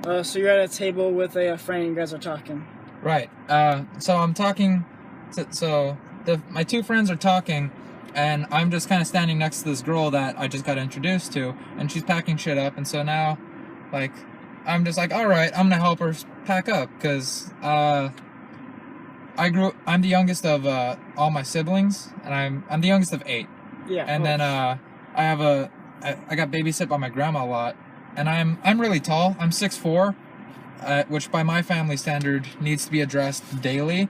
So you're at a table with a friend and you guys are talking. Right. So I'm talking. My two friends are talking, and I'm just kind of standing next to this girl that I just got introduced to, and she's packing shit up, and so now, like, I'm just like, all right, I'm gonna help her pack up, because I'm the youngest of all my siblings, and I'm the youngest of 8. Yeah. And then I got babysit by my grandma a lot, and I'm really tall. I'm 6'4", which by my family standard needs to be addressed daily.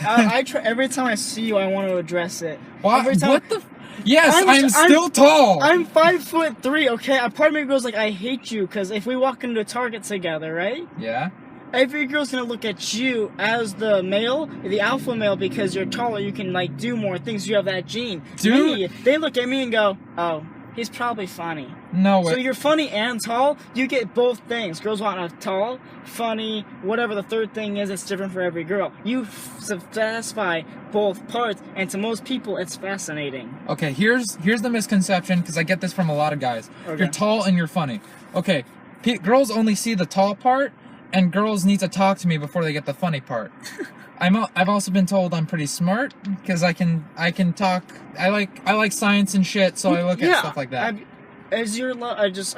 I try every time I see you, I want to address it. What? Every time, What the? Yes, I'm still tall. I'm 5'3". Okay, a part of me goes like, I hate you, because if we walk into Target together, right? Yeah. Every girl's gonna look at you as the male, the alpha male, because you're taller. You can like do more things. You have that gene. Dude, they look at me and go, "Oh, he's probably funny." No way. So you're funny and tall. You get both things. Girls want a tall, funny, whatever the third thing is. It's different for every girl. You satisfy both parts, and to most people, it's fascinating. Okay, here's the misconception, because I get this from a lot of guys. Okay. You're tall and you're funny. Okay, girls only see the tall part, and girls need to talk to me before they get the funny part. I've also been told I'm pretty smart, because I can talk. I like science and shit, so I look at stuff like that. I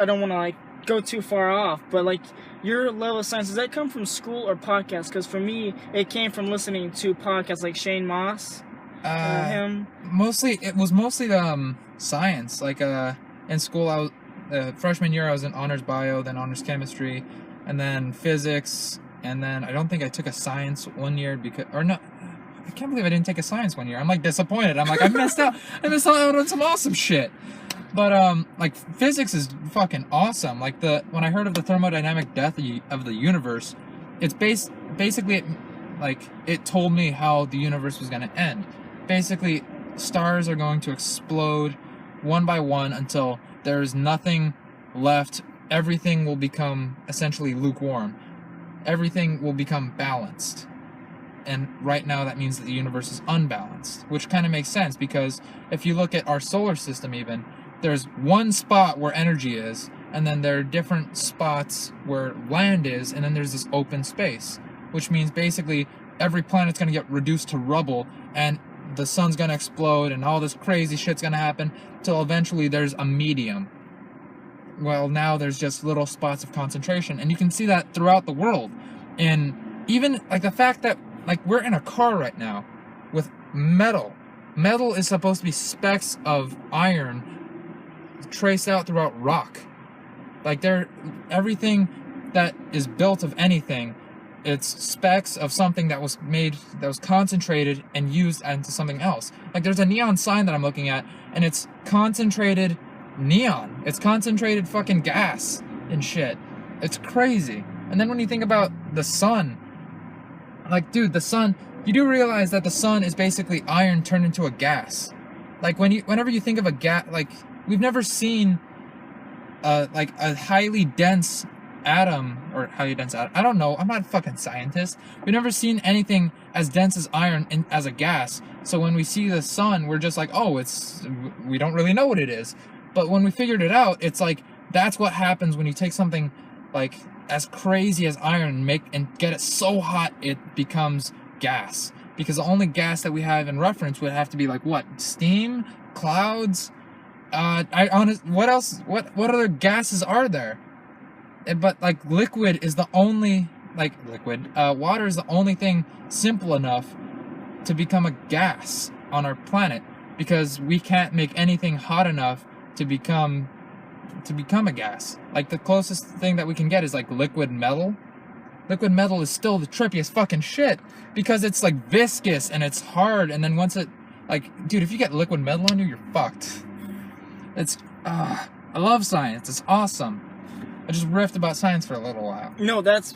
don't want to like go too far off, but like your level of science, does that come from school or podcast? Because for me, it came from listening to podcasts like Shane Moss. Him. It was mostly science. Like in school, I was freshman year I was in honors bio, then honors chemistry, and then physics, and then I don't think I took a science one year I can't believe I didn't take a science one year. I'm like disappointed. I'm like, I missed out on some awesome shit. But like physics is fucking awesome. Like when I heard of the thermodynamic death of the universe, it's basically it told me how the universe was going to end. Basically, stars are going to explode one by one until there's nothing left. Everything will become essentially lukewarm. Everything will become balanced. And right now that means that the universe is unbalanced, which kind of makes sense, because if you look at our solar system even, there's one spot where energy is, and then there are different spots where land is, and then there's this open space, which means basically every planet's going to get reduced to rubble, and the sun's going to explode, and all this crazy shit's going to happen, till eventually there's a medium. Well, now there's just little spots of concentration, and you can see that throughout the world. And even like the fact that like we're in a car right now with metal. Metal is supposed to be specks of iron traced out throughout rock. Like everything that is built of anything, it's specks of something that was concentrated and used into something else. Like there's a neon sign that I'm looking at, and it's concentrated neon. It's concentrated fucking gas and shit. It's crazy. And then when you think about the sun, like, dude, the sun, you do realize that the sun is basically iron turned into a gas. Like whenever you think of a gas, like we've never seen like a highly dense atom, or highly dense atom. I don't know. I'm not a fucking scientist. We've never seen anything as dense as iron as a gas. So when we see the sun, we're just like, oh, we don't really know what it is. But when we figured it out, it's like, that's what happens when you take something like as crazy as iron and get it so hot it becomes gas. Because the only gas that we have in reference would have to be like what? Steam? Clouds? What else? What other gases are there? But like liquid is the only water is the only thing simple enough to become a gas on our planet, because we can't make anything hot enough to become a gas. Like the closest thing that we can get is like liquid metal. Liquid metal is still the trippiest fucking shit, because it's like viscous and it's hard, and then once it, like, dude, if you get liquid metal on you, you're fucked. I love science. It's awesome. I just riffed about science for a little while. No, that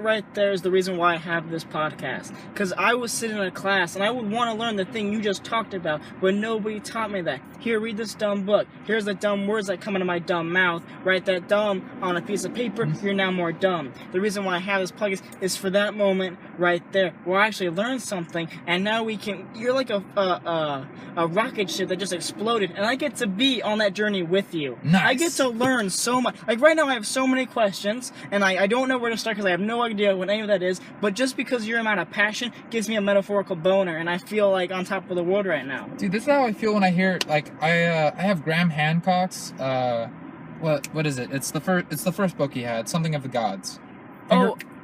right there is the reason why I have this podcast. Because I was sitting in a class and I would want to learn the thing you just talked about, but nobody taught me that. here, read this dumb book. Here's the dumb words that come into my dumb mouth. Write that dumb on a piece of paper. You're now more dumb. The reason why I have this podcast is for that moment right there, where I actually learned something, and now you're like a rocket ship that just exploded, and I get to be on that journey with you. Nice. I get to learn so much. Like right now, I have so many questions, and I don't know where to start because I have no idea what any of that is. But just because your amount of passion gives me a metaphorical boner, and I feel like on top of the world right now. Dude, this is how I feel when I hear, like, I have Graham Hancock's, what is it? It's the first book he had, something of the gods.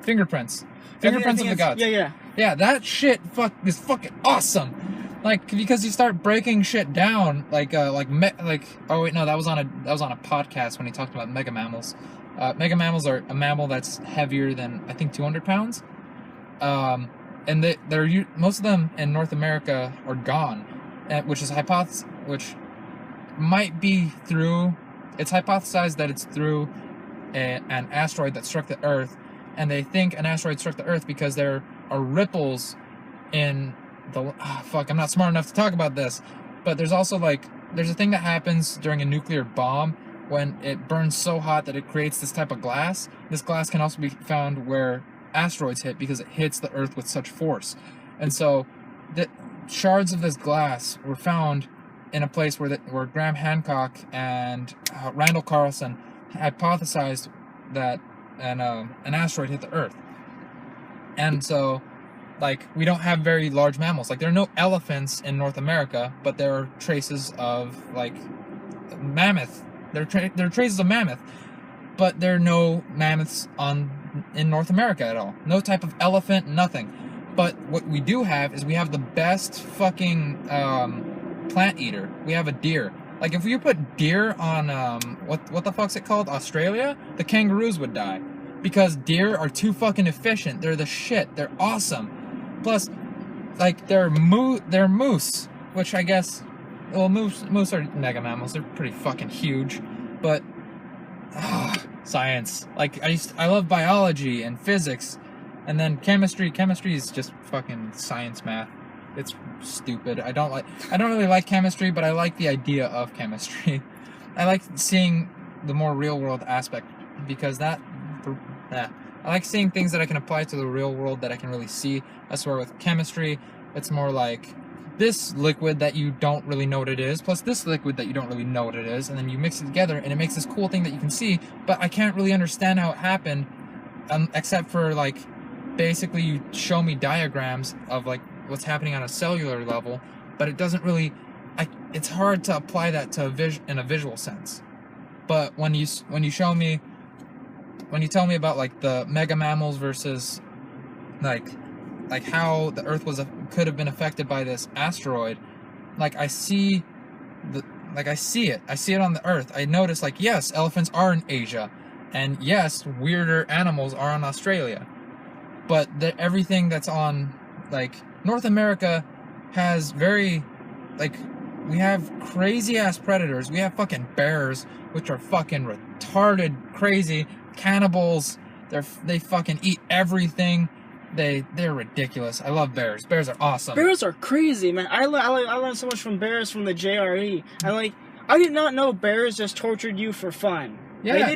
Fingerprints. Fingerprints of the Gods. Yeah. Yeah, that shit is fucking awesome. Like, because you start breaking shit down, oh wait, no, that was on a podcast when he talked about mega mammals. Mega mammals are a mammal that's heavier than, I think, 200 pounds. And they're most of them in North America are gone, which might be through. It's hypothesized that it's through an asteroid that struck the Earth, and they think an asteroid struck the Earth because there are ripples in the. I'm not smart enough to talk about this, but there's also there's a thing that happens during a nuclear bomb when it burns so hot that it creates this type of glass. This glass can also be found where asteroids hit because it hits the Earth with such force, and so the shards of this glass were found in a place where Graham Hancock and Randall Carlson hypothesized that an asteroid hit the Earth. And so, we don't have very large mammals. There are no elephants in North America, but there are traces of mammoth. There are traces of mammoth, but there are no mammoths in North America at all. No type of elephant, nothing. But what we do have is we have the best fucking plant eater. We have a deer. If you put deer on what the fuck's it called? Australia, the kangaroos would die. Because deer are too fucking efficient. They're the shit. They're awesome. Plus, they're moose, which I guess, well, moose are mega mammals. They're pretty fucking huge. But science. I love biology and physics, and then chemistry. Chemistry is just fucking science math. It's stupid. I don't really like chemistry, but I like the idea of chemistry. I like seeing the more real world aspect because I like seeing things that I can apply to the real world that I can really see. I swear with chemistry, it's more like this liquid that you don't really know what it is, plus this liquid that you don't really know what it is, and then you mix it together and it makes this cool thing that you can see, but I can't really understand how it happened, except for basically you show me diagrams of what's happening on a cellular level, but it doesn't really. It's hard to apply that to in a visual sense. But when you tell me about the mega mammals versus how the Earth could have been affected by this asteroid, I see it. I see it on the Earth. I notice yes, elephants are in Asia, and yes, weirder animals are in Australia, but everything that's on North America has very, we have crazy ass predators. We have fucking bears, which are fucking retarded, crazy cannibals. They fucking eat everything. They're ridiculous. I love bears. Bears are awesome. Bears are crazy, man. I learned so much from bears from the JRE. I did not know bears just tortured you for fun. Yeah.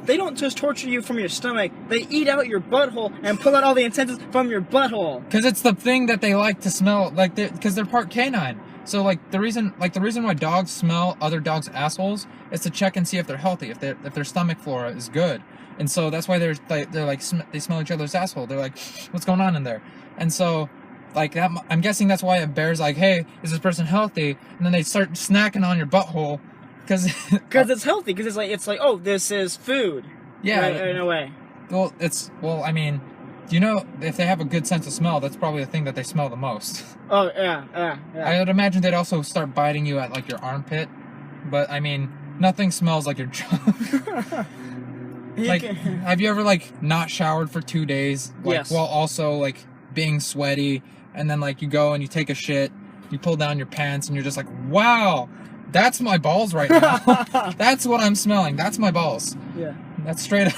They don't just torture you from your stomach. They eat out your butthole and pull out all the intestines from your butthole. Because it's the thing that they like to smell, because they're part canine. So the reason why dogs smell other dogs' assholes is to check and see if they're healthy, if their stomach flora is good. And so that's why they smell each other's asshole. They're like, what's going on in there? And so that, I'm guessing that's why a bear's hey, is this person healthy? And then they start snacking on your butthole. Because it's healthy. Because it's oh, this is food. Yeah. Right, in a way. Well, I mean, if they have a good sense of smell, that's probably the thing that they smell the most. Oh, yeah. I would imagine they'd also start biting you at your armpit. But I mean, nothing smells like your junk. Have you ever not showered for 2 days? Yes. While also being sweaty, and then you go and you take a shit, you pull down your pants, and you're just wow. That's my balls right now. That's what I'm smelling. That's my balls. Yeah. That's straight up.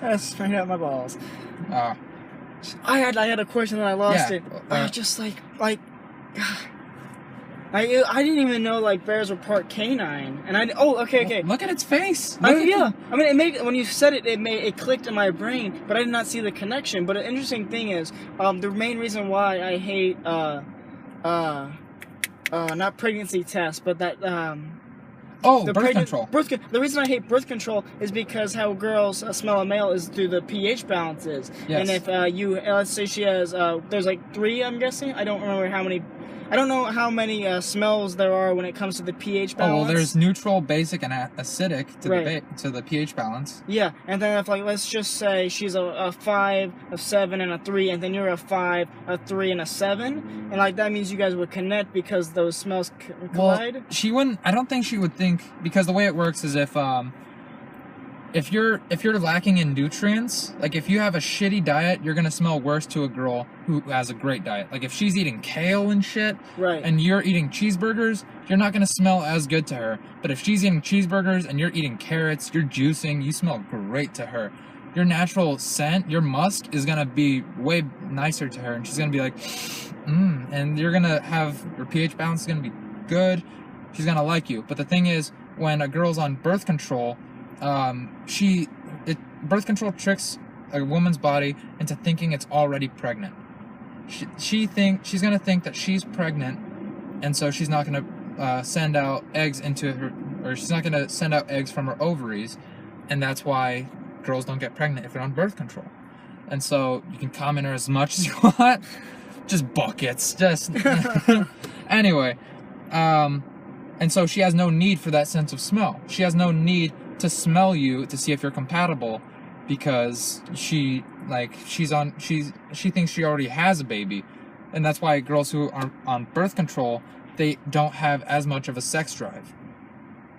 That's straight up my balls. I had a question and I lost it. I was just I I didn't even know like bears were part canine, and okay. Look at its face. Yeah. I mean, when you said it, it clicked in my brain, but I did not see the connection. But an interesting thing is, the main reason why I hate not pregnancy tests, but that birth control. The reason I hate birth control is because how girls smell a male is through the pH balances. Yes. And if let's say she has, there's like 3, I'm guessing. I don't remember how many. I don't know how many smells there are when it comes to the pH balance. Oh, well, there's neutral, basic, and acidic to the pH balance. Yeah, and then if, like, let's just say she's a 5, a 7, and a 3, and then you're a 5, a 3, and a 7, and, like, that means you guys would connect because those smells collide? Well, she wouldn't, I don't think she would think, because the way it works is if you're lacking in nutrients, like if you have a shitty diet, you're gonna smell worse to a girl who has a great diet. Like if she's eating kale and shit, right, and you're eating cheeseburgers, you're not gonna smell as good to her. But if she's eating cheeseburgers and you're eating carrots, you're juicing, you smell great to her. Your natural scent, your musk, is gonna be way nicer to her, and she's gonna be like, and you're gonna have your pH balance is gonna be good. She's gonna like you. But the thing is, when a girl's on birth control, birth control tricks a woman's body into thinking it's already pregnant. She's gonna think that she's pregnant, and so she's not gonna send out eggs into her, or she's not gonna send out eggs from her ovaries, and that's why girls don't get pregnant if they're on birth control. And so you can comment her as much as you want, just buckets, just anyway. And so she has no need for that sense of smell. She has no need to smell you to see if you're compatible, because she thinks she already has a baby. And that's why girls who are on birth control, they don't have as much of a sex drive.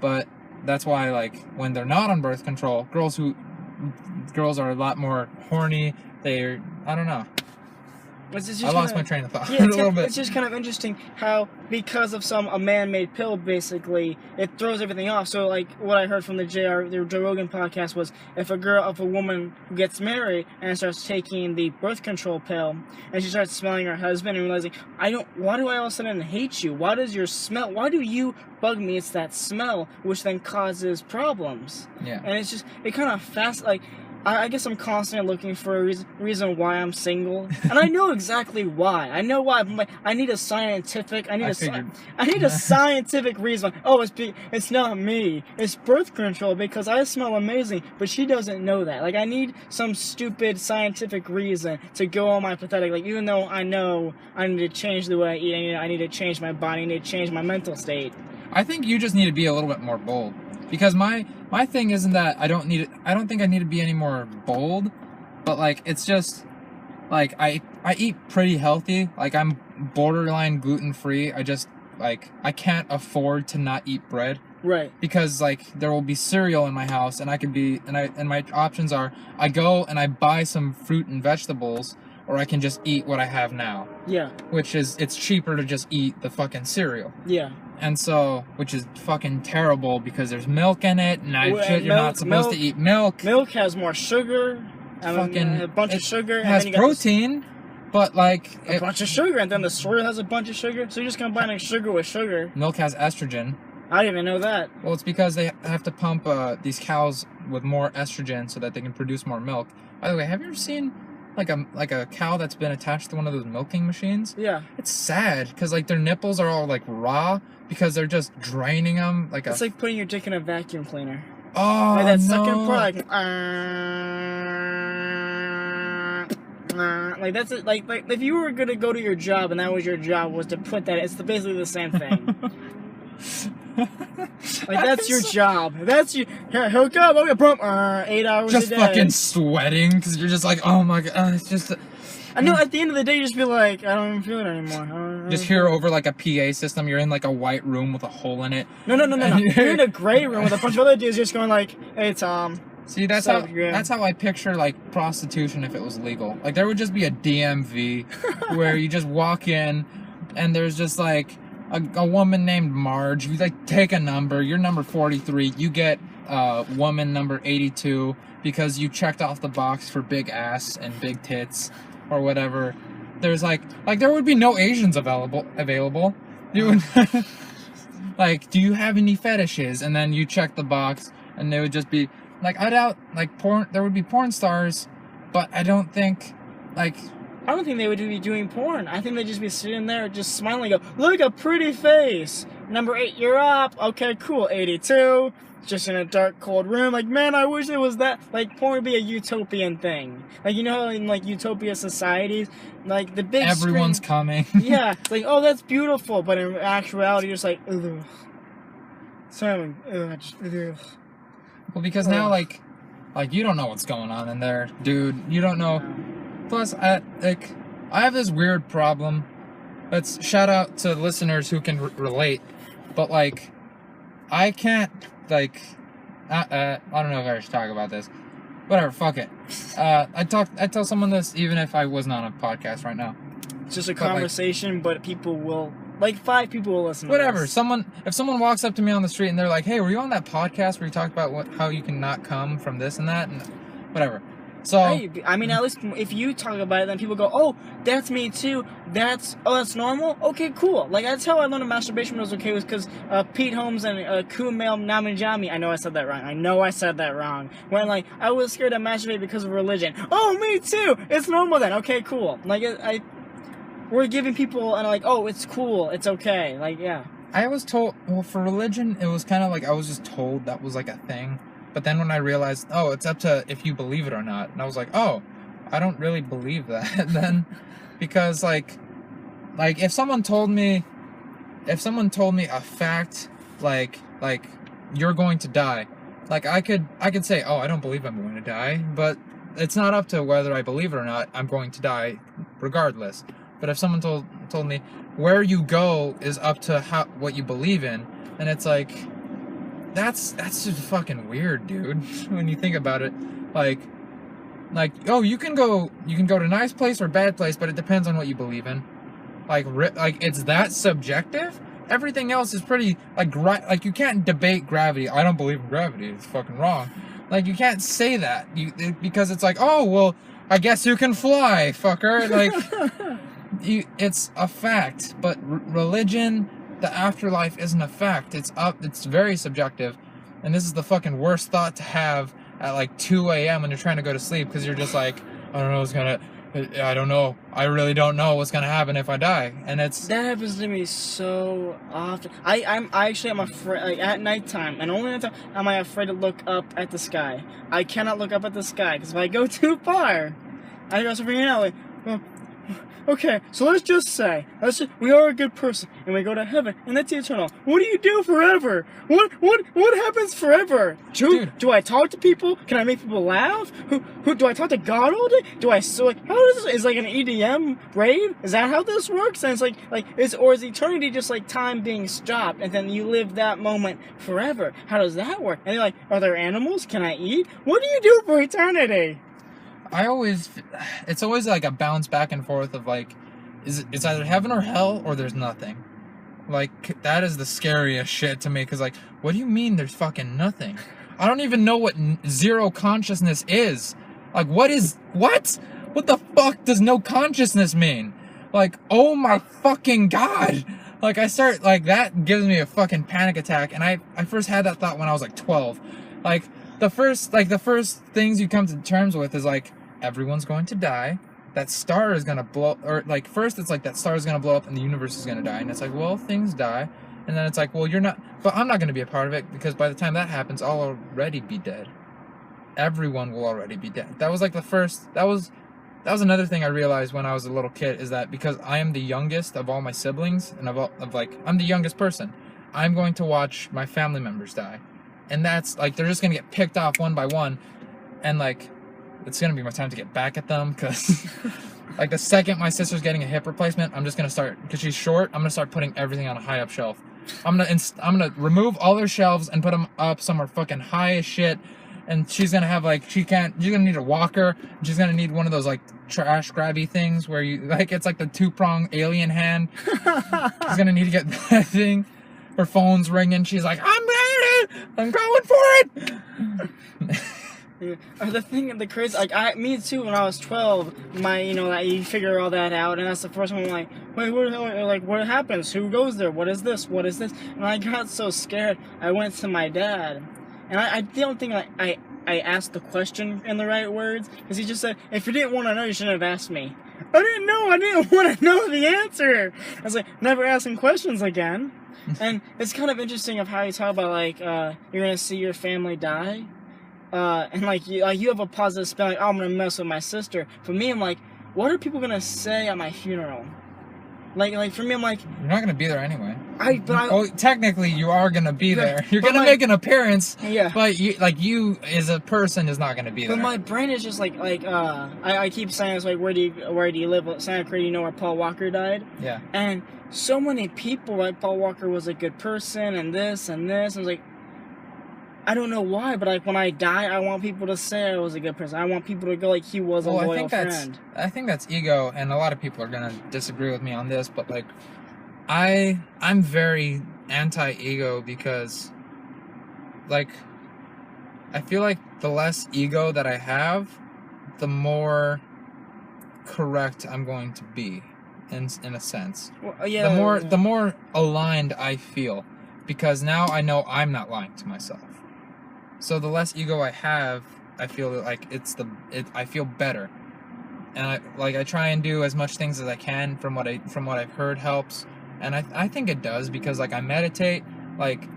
But that's why, like, when they're not on birth control, girls are a lot more horny. I don't know. I lost my train of thought a little bit. It's just kind of interesting how, because of a man-made pill, basically, it throws everything off. So, like, what I heard from the Joe Rogan podcast was, if a woman gets married and starts taking the birth control pill, and she starts smelling her husband and realizing, why do I all of a sudden hate you? Why do you bug me? It's that smell, which then causes problems. Yeah. And it's just, it kind of I guess I'm constantly looking for a reason why I'm single, and I know exactly why. I know why. But I need a scientific. I need a scientific reason. Oh, it's not me. It's birth control because I smell amazing, but she doesn't know that. Like, I need some stupid scientific reason to go on my pathetic. Like, even though I know I need to change the way I eat, I need to change my body, I need to change my mental state. I think you just need to be a little bit more bold. Because my thing isn't that I don't think I need to be any more bold, but, like, it's just, like, I eat pretty healthy. Like, I'm borderline gluten-free. I just, like, I can't afford to not eat bread. Right. Because, like, there will be cereal in my house, and and my options are, I go and I buy some fruit and vegetables, or I can just eat what I have now. Yeah. Which is, it's cheaper to just eat the fucking cereal. Yeah. And so, which is fucking terrible because there's milk in it, and you're not supposed to eat milk. Milk has more sugar, a bunch of sugar. It has protein, but, like... A bunch of sugar, and then the soy has a bunch of sugar, so you're just combining sugar with sugar. Milk has estrogen. I didn't even know that. Well, it's because they have to pump these cows with more estrogen so that they can produce more milk. By the way, have you ever seen... like a cow that's been attached to one of those milking machines? Yeah. It's sad, because, like, their nipples are all, like, raw, because they're just draining them. It's like putting your dick in a vacuum cleaner. Oh, like that no. second part, like that's it. Like if you were gonna go to your job and that was your job was to put that, it's basically the same thing. Like, that's your job. That's your hook up. Okay, boom. 8 hours just a day. Just fucking sweating because you're just like, oh my god, it's just. I know. At the end of the day, you just be like, I don't even feel it anymore. Just hear over like a PA system. You're in like a white room with a hole in it. No. You're in a gray room with a bunch of other dudes just going like, hey Tom. See, that's how I picture, like, prostitution if it was legal. Like, there would just be a DMV where you just walk in and there's just like a woman named Marge. You like take a number. You're number 43. You get woman number 82 because you checked off the box for big ass and big tits or whatever. There's like there would be no Asians available. Like, do you have any fetishes? And then you check the box, and they would just be like, I doubt, like, porn. There would be porn stars, but I don't think, like. I don't think they would be doing porn. I think they'd just be sitting there, just smiling, go, look, a pretty face. Number 8, you're up. Okay, cool. 82. Just in a dark, cold room. Like, man, I wish it was that. Like, porn would be a utopian thing. Like, you know how in, like, utopia societies, like, the big everyone's screen, coming. yeah, it's like, oh, that's beautiful. But in actuality, you're just like, ugh. Sorry, ugh. Well, because now, like, you don't know what's going on in there, dude. You don't know. Plus, I have this weird problem. Let's shout out to listeners who can relate. But, like, I can't, like, I don't know if I should talk about this. Whatever, fuck it. I tell someone this even if I wasn't on a podcast right now. It's just a conversation, but people will, like, 5 people will listen to whatever. this. If someone walks up to me on the street and they're like, hey, were you on that podcast where you talked about how you can not come from this and that? And whatever. So, hey, I mean, at least if you talk about it, then people go, oh, that's me too. That's normal? Okay, cool. Like, that's how I learned masturbation was okay, was because Pete Holmes and Kumail Nanjiani, I know I said that wrong. When, like, I was scared to masturbate because of religion. Oh, me too! It's normal then. Okay, cool. Like, we're giving people, and like, oh, it's cool. It's okay. Like, yeah. I was told, well, for religion, it was kind of like I was just told that was like a thing. But then when I realized, oh, it's up to if you believe it or not. And I was like, oh, I don't really believe that then. Because, like if someone told me a fact, like you're going to die, like I could say, oh, I don't believe I'm going to die. But it's not up to whether I believe it or not. I'm going to die regardless. But if someone told me where you go is up to what you believe in, and it's like, that's just fucking weird, dude. When you think about it, like, oh, you can go to nice place or bad place, but it depends on what you believe in. Like it's that subjective. Everything else is pretty like you can't debate gravity. I don't believe in gravity. It's fucking wrong. Like, you can't say that because it's like, oh, well, I guess you can fly, fucker. Like, it's a fact, but religion. The afterlife isn't a fact. It's very subjective. And this is the fucking worst thought to have at like 2 a.m. when you're trying to go to sleep, because you're just like, I don't know. I really don't know what's gonna happen if I die. And that happens to me so often. I'm afraid, like, at nighttime, and only at nighttime am I afraid to look up at the sky. I cannot look up at the sky, because if I go too far, I go freaking out, like, well, okay, so let's just say, we are a good person, and we go to heaven, and that's eternal. What do you do forever? What happens forever? Do I talk to people? Can I make people laugh? Who do I talk to God all day? How does this, is like an EDM rave? Is that how this works? And it's is eternity just like time being stopped, and then you live that moment forever? How does that work? And they're like, are there animals? Can I eat? What do you do for eternity? It's always like a bounce back and forth of like, it's either heaven or hell or there's nothing. Like, that is the scariest shit to me, because like, what do you mean there's fucking nothing? I don't even know what zero consciousness is. Like, what the fuck does no consciousness mean? Like, oh my fucking god. Like, that gives me a fucking panic attack, and I first had that thought when I was like 12. Like, the first things you come to terms with is like, everyone's going to die, that star is gonna blow, or like, first it's like that star is gonna blow up and the universe is gonna die, and it's like, well, things die, and then it's like, well, but I'm not gonna be a part of it, because by the time that happens, I'll already be dead. Everyone will already be dead. That was like that was another thing I realized when I was a little kid, is that because I am the youngest of all my siblings, and I'm the youngest person, I'm going to watch my family members die. And that's, like, they're just going to get picked off one by one. And, like, it's going to be my time to get back at them. Because, like, the second my sister's getting a hip replacement, I'm just going to start, because she's short, I'm going to start putting everything on a high up shelf. I'm going to remove all her shelves and put them up somewhere fucking high as shit. And she's going to have, like, she's going to need a walker. She's going to need one of those, like, trash grabby things where you, like, it's like the 2-prong alien hand. She's going to need to get that thing. Her phone's ringing. She's like, I'm going for it. Yeah. The crazy, like, me too, when I was 12, like, you figure all that out, and that's the first one I'm like, wait, what happens? Who goes there? What is this? What is this? And I got so scared, I went to my dad, and I don't think I asked the question in the right words, because he just said, if you didn't want to know, you shouldn't have asked me. I didn't know, I didn't want to know the answer. I was like, never asking questions again. And it's kind of interesting of how you talk about, like, you're going to see your family die. And you have a positive spin, like, oh, I'm gonna mess with my sister. For me, I'm like, what are people gonna say at my funeral? Like for me, I'm like, you're not gonna be there anyway. Technically, you are gonna be there. You're gonna make an appearance. Yeah. But you as a person is not gonna be there. But my brain is just I keep saying it's like, where do you live? Santa Cruz, you know where Paul Walker died? Yeah. And so many people, like, Paul Walker was a good person, and this and this. I was like, I don't know why, but like when I die, I want people to say I was a good person. I want people to go like he was a loyal friend. I think that's ego, and a lot of people are gonna disagree with me on this, but like, I'm very anti-ego because, like, I feel like the less ego that I have, the more correct I'm going to be, in a sense. Well, yeah. The more aligned I feel, because now I know I'm not lying to myself. So the less ego I have, I feel like I feel better, and I try and do as much things as I can from what I've heard helps, and I think it does, because like I meditate, like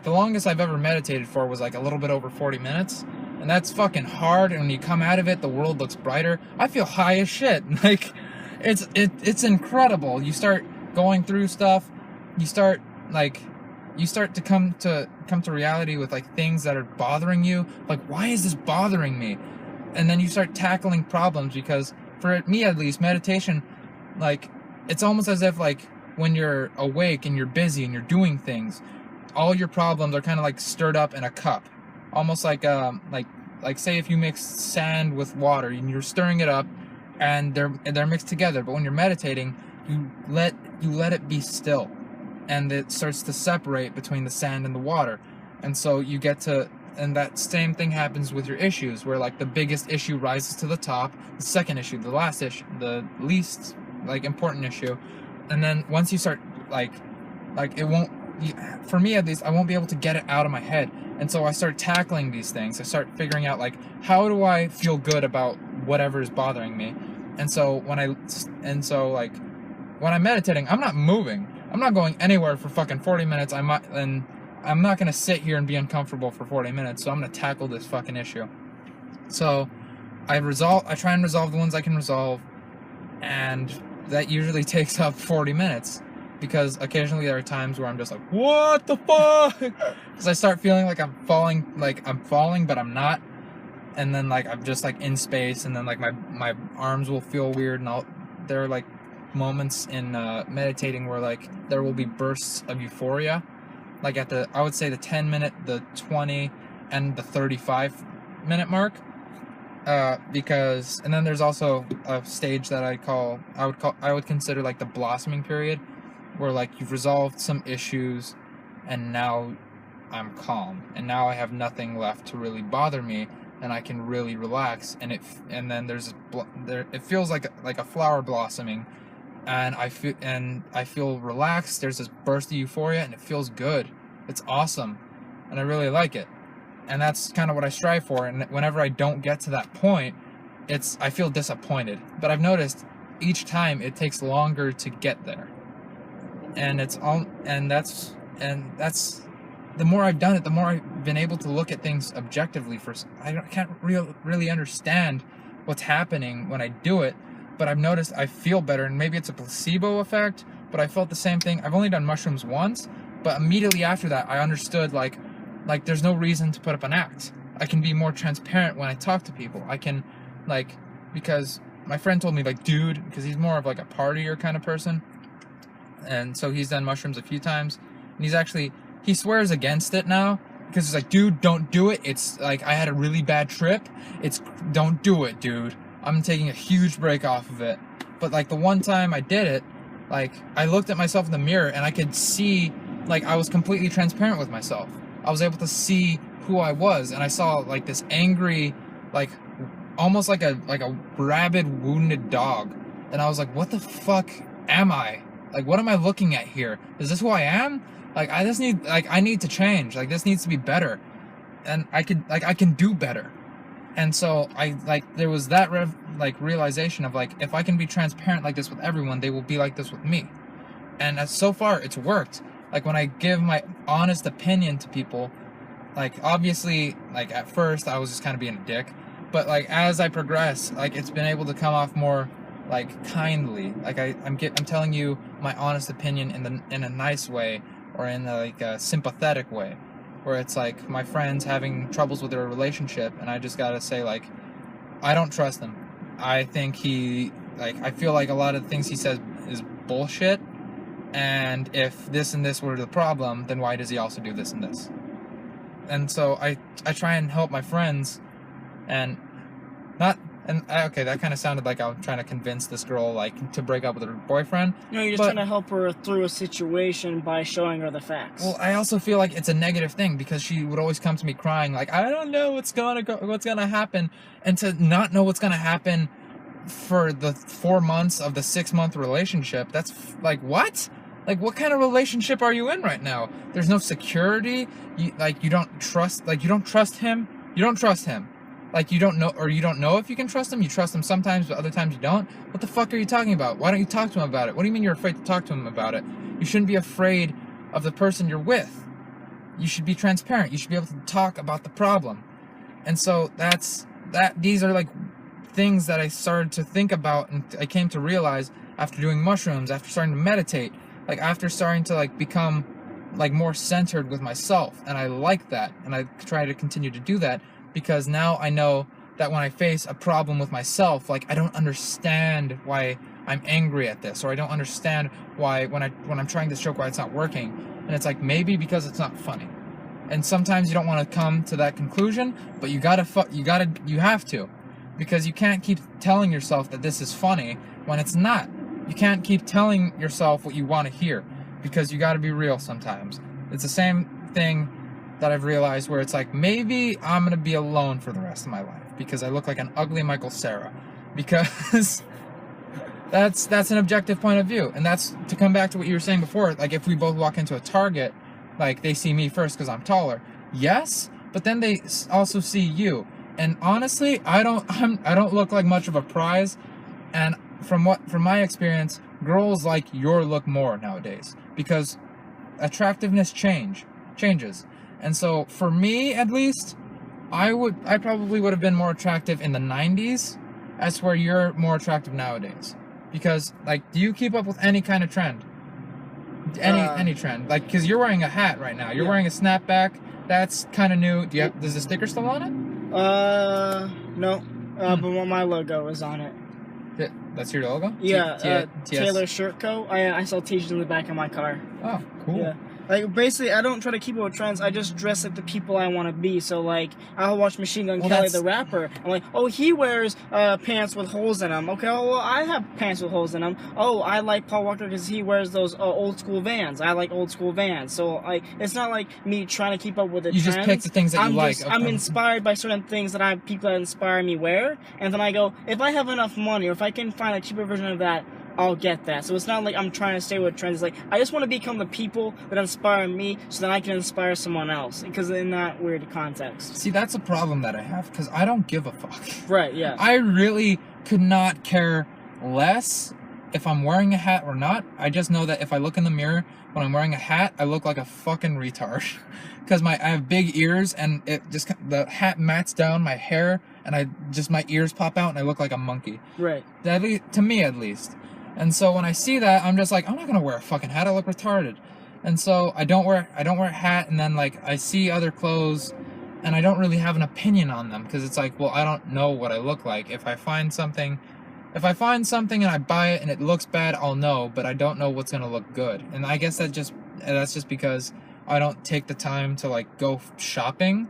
the longest I've ever meditated for was like a little bit over 40 minutes, and that's fucking hard. And when you come out of it, the world looks brighter. I feel high as shit. Like it's incredible. You start going through stuff. You start to come to reality with like things that are bothering you. Like, why is this bothering me? And then you start tackling problems, because for me at least, meditation, like, it's almost as if like when you're awake and you're busy and you're doing things, all your problems are kind of like stirred up in a cup, almost like say if you mix sand with water and you're stirring it up, and they're mixed together. But when you're meditating, you let it be still, and it starts to separate between the sand and the water. And so you get to, and that same thing happens with your issues, where like the biggest issue rises to the top, the second issue, the last issue, the least like important issue. And then once you start like it won't, for me at least, I won't be able to get it out of my head. And so I start tackling these things. I start figuring out like, how do I feel good about whatever is bothering me? And so when I'm meditating, I'm not moving. I'm not going anywhere for fucking 40 minutes. I'm not gonna sit here and be uncomfortable for 40 minutes. So I'm gonna tackle this fucking issue. So I try and resolve the ones I can resolve, and that usually takes up 40 minutes. Because occasionally there are times where I'm just like, what the fuck? Because I start feeling like I'm falling, but I'm not. And then like I'm just like in space, and then like my arms will feel weird, and there are like moments in meditating where like there will be bursts of euphoria, like at I would say the 10 minute, the 20, and the 35-minute mark, because, and then there's also a stage that I would consider like the blossoming period, where like you've resolved some issues, and now I'm calm, and now I have nothing left to really bother me, and I can really relax, and then it feels like a flower blossoming. And I feel relaxed. There's this burst of euphoria, and it feels good. It's awesome, and I really like it. And that's kind of what I strive for. And whenever I don't get to that point, I feel disappointed. But I've noticed each time it takes longer to get there. And that's the more I've done it, the more I've been able to look at things objectively. I can't really understand what's happening when I do it. But I've noticed I feel better, and maybe it's a placebo effect, but I felt the same thing. I've only done mushrooms once, but immediately after that, I understood like there's no reason to put up an act. I can be more transparent when I talk to people. I can, because my friend told me, like, dude, because he's more of like a partier kind of person, and so he's done mushrooms a few times, and he swears against it now, because he's like, dude, don't do it. It's like, I had a really bad trip. Don't do it, dude. I'm taking a huge break off of it. But like the one time I did it, like I looked at myself in the mirror, and I could see, like, I was completely transparent with myself. I was able to see who I was, and I saw like this angry, like almost like a rabid, wounded dog, and I was like, what the fuck am I? Like, what am I looking at here? Is this who I am? Like, I need to change. Like, this needs to be better, and I can do better. And so there was that realization of like, if I can be transparent like this with everyone, they will be like this with me. And so far, it's worked. Like, when I give my honest opinion to people, like, obviously, like, at first, I was just kind of being a dick. But, like, as I progress, like, it's been able to come off more, like, kindly. Like, I'm telling you my honest opinion in a nice way, or in, like, a sympathetic way. Where it's, like, my friend's having troubles with their relationship, and I just gotta say, like, I don't trust him. I think I feel like a lot of the things he says is bullshit. And if this and this were the problem, then why does he also do this and this? And so I try and help my friends, okay, that kind of sounded like I was trying to convince this girl, like, to break up with her boyfriend. No, you're just trying to help her through a situation by showing her the facts. Well, I also feel like it's a negative thing, because she would always come to me crying, like, I don't know what's gonna happen, and to not know what's gonna happen for the 4 months of the 6-month relationship, that's like, what? Like, what kind of relationship are you in right now? There's no security. You don't trust him. You don't trust him. Like, you don't know if you can trust him. You trust him sometimes, but other times you don't. What the fuck are you talking about? Why don't you talk to him about it? What do you mean you're afraid to talk to him about it? You shouldn't be afraid of the person you're with. You should be transparent. You should be able to talk about the problem. And so these are like things that I started to think about, and I came to realize after doing mushrooms, after starting to meditate, like, after starting to, like, become, like, more centered with myself. And I like that, and I try to continue to do that, because now I know that when I face a problem with myself, like, I don't understand why I'm angry at this, or I don't understand why when I'm trying this joke, why it's not working. And it's like, maybe because it's not funny. And sometimes you don't want to come to that conclusion, but you have to. Because you can't keep telling yourself that this is funny when it's not. You can't keep telling yourself what you want to hear, because you got to be real sometimes. It's the same thing that I've realized, where it's like, maybe I'm going to be alone for the rest of my life because I look like an ugly Michael Cera. Because that's an objective point of view. And that's to come back to what you were saying before. Like, if we both walk into a Target, like, they see me first because I'm taller. Yes, but then they also see you. And honestly, I don't look like much of a prize. And from my experience, girls like your look more nowadays, because attractiveness changes. And so for me, at least, I probably would have been more attractive in the 90s, as where you're more attractive nowadays. Because, like, do you keep up with any kind of trend? Any trend? Like, because you're wearing a hat right now. You're wearing a snapback. That's kind of new. Does the sticker still on it? No. But my logo is on it. That's your logo? Yeah, Taylor Shirt Co. I sell t-shirts in the back of my car. Oh, cool. Yeah. Like, basically, I don't try to keep up with trends. I just dress like the people I want to be. So, like, I'll watch Machine Gun Kelly, the rapper. I'm like, oh, he wears pants with holes in them. Okay, well, I have pants with holes in them. Oh, I like Paul Walker because he wears those old school Vans. I like old school Vans. So, like, it's not like me trying to keep up with the trends. You just pick the things that you like. I'm inspired by certain things that people that inspire me wear. And then I go, if I have enough money, or if I can find a cheaper version of that, I'll get that. So it's not like I'm trying to stay with trends. It's like, I just want to become the people that inspire me so that I can inspire someone else. Because in that weird context. See, that's a problem that I have, because I don't give a fuck. Right, yeah. I really could not care less if I'm wearing a hat or not. I just know that if I look in the mirror when I'm wearing a hat, I look like a fucking retard. Because I have big ears, and the hat mats down my hair, and my ears pop out, and I look like a monkey. Right. To me, at least. And so when I see that, I'm just like, I'm not gonna wear a fucking hat. I look retarded. And so I don't wear a hat. And then, like, I see other clothes, and I don't really have an opinion on them, because it's like, well, I don't know what I look like. If I find something and I buy it and it looks bad, I'll know, but I don't know what's gonna look good. And I guess that's just because I don't take the time to, like, go shopping.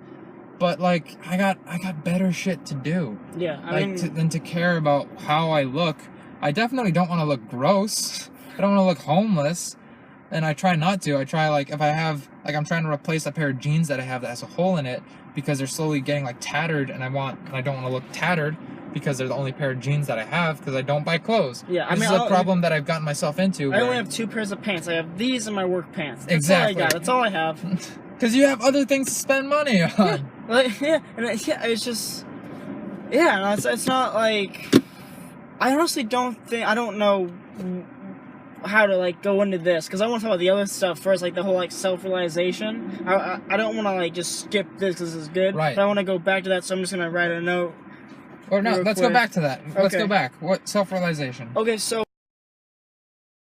But, like, I got better shit to do. Yeah, than to care about how I look. I definitely don't want to look gross. I don't want to look homeless. And I try not to. I try, like, if I have, like, I'm trying to replace a pair of jeans that I have that has a hole in it because they're slowly getting, like, tattered, and I don't want to look tattered because they're the only pair of jeans that I have because I don't buy clothes. Yeah, This is a problem that I've gotten myself into. I only have 2 pairs of pants. I have these and my work pants. That's Exactly. all I got. That's all I have. Because you have other things to spend money on. Yeah, like, it's just, yeah, it's not like, I honestly I don't know how to, like, go into this, because I want to talk about the other stuff first, like the whole, like, self-realization. I don't want to, like, just skip this because this is good, right. But I want to go back to that, so I'm just going to write a note. Or no, let's go back to that. Let's Okay. go back. What self-realization? Okay, so